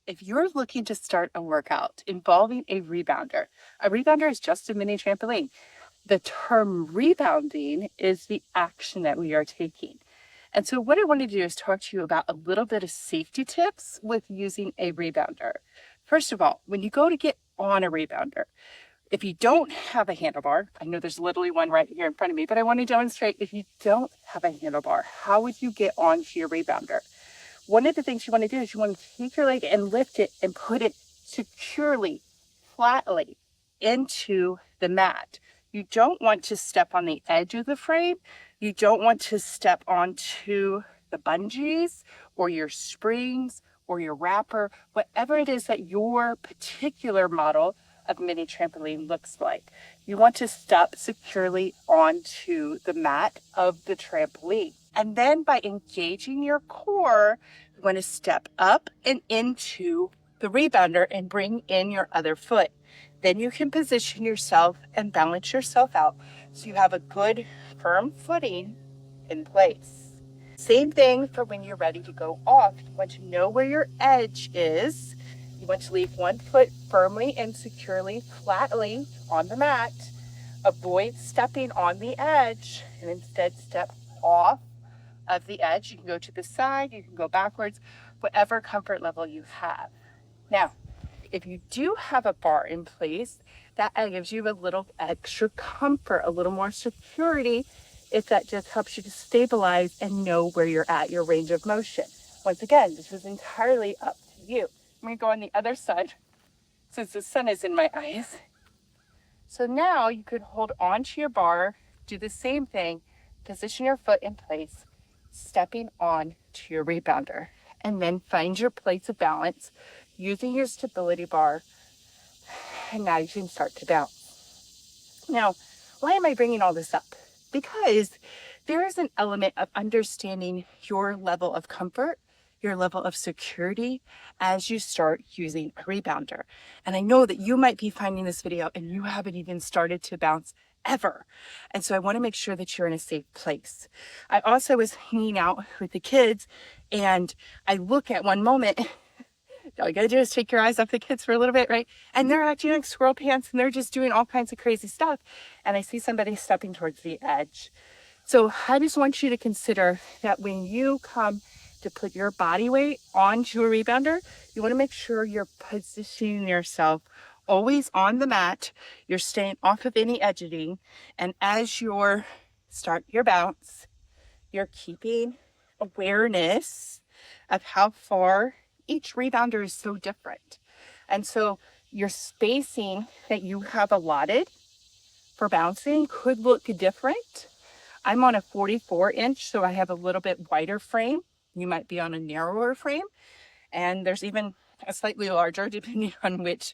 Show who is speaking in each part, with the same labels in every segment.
Speaker 1: if you're looking to start a workout involving a rebounder is just a mini trampoline. The term rebounding is the action that we are taking. And so what I want to do is talk to you about a little bit of safety tips with using a rebounder. First of all, when you go to get on a rebounder, if you don't have a handlebar, I know there's literally one right here in front of me, but I want to demonstrate if you don't have a handlebar, how would you get onto your rebounder? One of the things you want to do is you want to take your leg and lift it and put it securely, flatly into the mat. You don't want to step on the edge of the frame. You don't want to step onto the bungees or your springs or your wrapper, whatever it is that your particular model of mini trampoline looks like. You want to step securely onto the mat of the trampoline. And then by engaging your core, you want to step up and into the rebounder and bring in your other foot. Then you can position yourself and balance yourself out so you have a good firm footing in place. Same thing for when you're ready to go off. You want to know where your edge is. You want to leave one foot firmly and securely, flatly on the mat. Avoid stepping on the edge and instead step off of the edge. You can go to the side, you can go backwards, whatever comfort level you have. Now, if you do have a bar in place, that gives you a little extra comfort, a little more security, if that just helps you to stabilize and know where you're at, your range of motion. Once again, this is entirely up to you. I'm going to go on the other side since the sun is in my eyes. So now you could hold onto your bar, do the same thing, position your foot in place, stepping on to your rebounder, and then find your place of balance using your stability bar, and now you can start to bounce. Now, why am I bringing all this up? Because there is an element of understanding your level of comfort, your level of security as you start using a rebounder. And I know that you might be finding this video and you haven't even started to bounce ever. And so I want to make sure that you're in a safe place. I also was hanging out with the kids and I look at one moment, all you gotta do is take your eyes off the kids for a little bit, right? And they're acting like squirrel pants and they're just doing all kinds of crazy stuff. And I see somebody stepping towards the edge. So I just want you to consider that when you come to put your body weight onto a rebounder, you want to make sure you're positioning yourself always on the mat. You're staying off of any edging. And as you start your bounce, you're keeping awareness of how far each rebounder is so different. And so your spacing that you have allotted for bouncing could look different. I'm on a 44-inch, so I have a little bit wider frame. You might be on a narrower frame, and there's even a slightly larger depending on which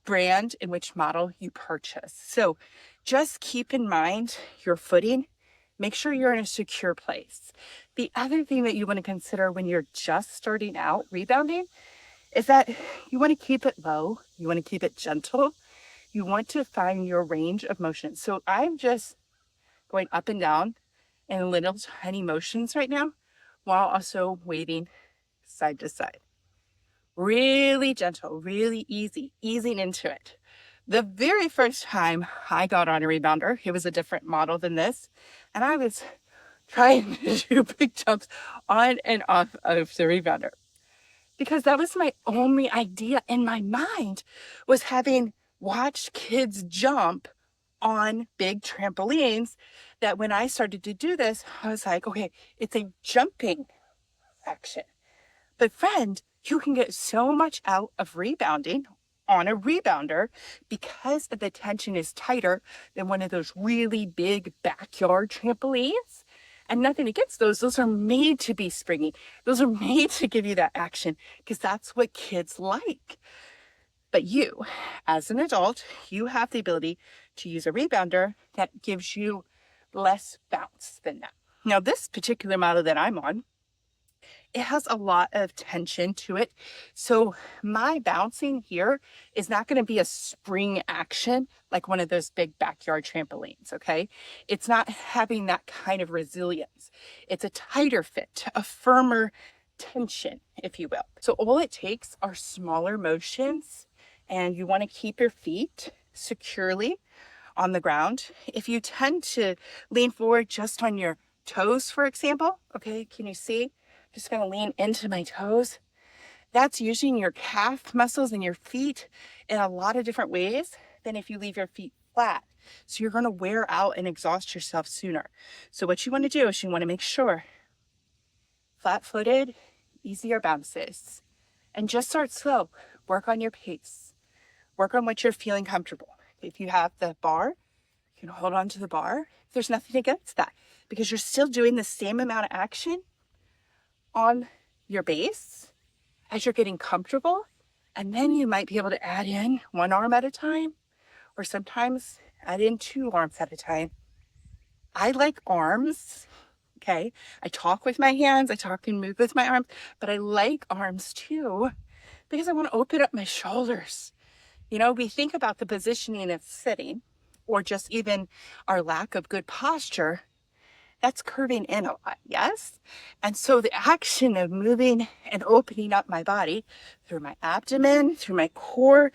Speaker 1: brand and which model you purchase. So just keep in mind your footing. Make sure you're in a secure place. The other thing that you want to consider when you're just starting out rebounding is that you want to keep it low. You want to keep it gentle. You want to find your range of motion. So I'm just going up and down in little tiny motions right now, while also waving side to side. Really gentle, really easy, easing into it. The very first time I got on a rebounder, it was a different model than this, and I was trying to do big jumps on and off of the rebounder because that was my only idea in my mind, was having watched kids jump on big trampolines, that when I started to do this, I was like, okay, it's a jumping action. But friend, you can get so much out of rebounding on a rebounder because the tension is tighter than one of those really big backyard trampolines. And nothing against those. Those are made to be springy. Those are made to give you that action because that's what kids like. But you, as an adult, you have the ability to use a rebounder that gives you less bounce than that. Now, this particular model that I'm on, it has a lot of tension to it. So my bouncing here is not going to be a spring action like one of those big backyard trampolines, okay? It's not having that kind of resilience. It's a tighter fit, a firmer tension, if you will. So all it takes are smaller motions, and you want to keep your feet securely on the ground. If you tend to lean forward just on your toes, for example, okay, can you see? I'm just going to lean into my toes. That's using your calf muscles and your feet in a lot of different ways than if you leave your feet flat. So you're going to wear out and exhaust yourself sooner. So what you want to do is you want to make sure flat-footed, easier bounces, and just start slow. Work on your pace. Work on what you're feeling comfortable. If you have the bar, you can hold on to the bar. There's nothing against that because you're still doing the same amount of action on your base as you're getting comfortable. And then you might be able to add in one arm at a time, or sometimes add in two arms at a time. I like arms. Okay, I talk with my hands, I talk and move with my arms, but I like arms too because I want to open up my shoulders. You know, we think about the positioning of sitting or just even our lack of good posture. That's curving in a lot, yes? And so the action of moving and opening up my body through my abdomen, through my core,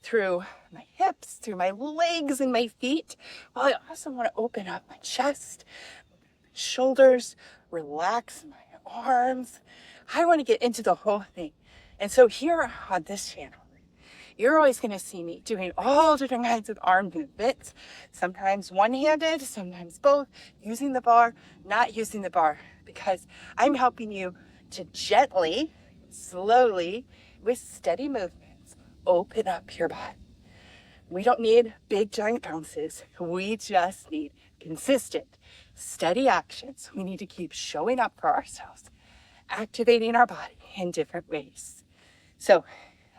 Speaker 1: through my hips, through my legs and my feet. Well, I also want to open up my chest, shoulders, relax my arms. I want to get into the whole thing. And so here on this channel, you're always going to see me doing all different kinds of arm movements, sometimes one-handed, sometimes both, using the bar, not using the bar, because I'm helping you to gently, slowly, with steady movements, open up your body. We don't need big giant bounces. We just need consistent, steady actions. We need to keep showing up for ourselves, activating our body in different ways. So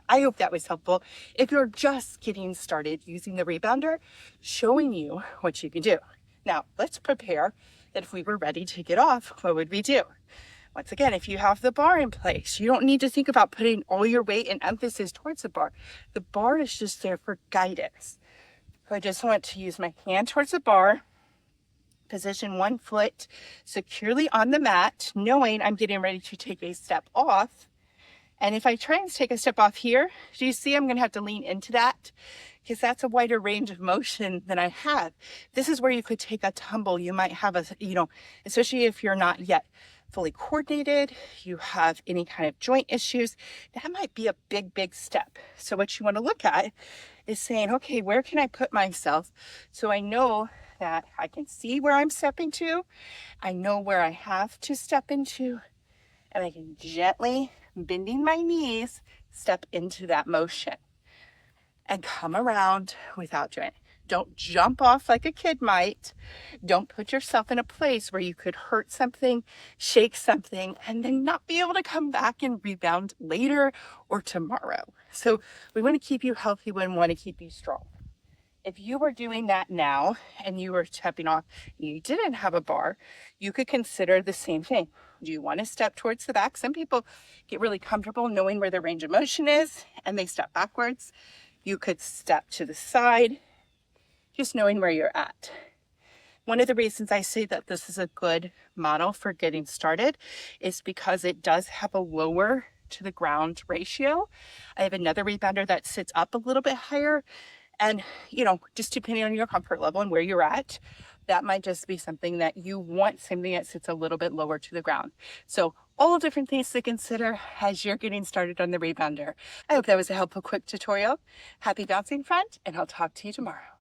Speaker 1: I hope that was helpful. If you're just getting started using the rebounder, showing you what you can do. Now, let's prepare that if we were ready to get off, what would we do? Once again, if you have the bar in place, you don't need to think about putting all your weight and emphasis towards the bar. The bar is just there for guidance. So I just want to use my hand towards the bar, position one foot securely on the mat, knowing I'm getting ready to take a step off. And if I try and take a step off here, do you see I'm going to have to lean into that? Because that's a wider range of motion than I have. This is where you could take a tumble. You might have a, especially if you're not yet fully coordinated, you have any kind of joint issues, that might be a big, big step. So what you want to look at is saying, okay, where can I put myself so I know that I can see where I'm stepping to, I know where I have to step into, and I can gently, bending my knees, step into that motion and come around without doing it. Don't jump off like a kid might. Don't put yourself in a place where you could hurt something, shake something, and then not be able to come back and rebound later or tomorrow. So we want to keep you healthy. We want to keep you strong. If you were doing that now and you were stepping off and you didn't have a bar, you could consider the same thing. Do you want to step towards the back? Some people get really comfortable knowing where their range of motion is and they step backwards. You could step to the side, just knowing where you're at. One of the reasons I say that this is a good model for getting started is because it does have a lower to the ground ratio. I have another rebounder that sits up a little bit higher. And, just depending on your comfort level and where you're at, that might just be something that you want, something that sits a little bit lower to the ground. So all different things to consider as you're getting started on the rebounder. I hope that was a helpful quick tutorial. Happy bouncing, friend, and I'll talk to you tomorrow.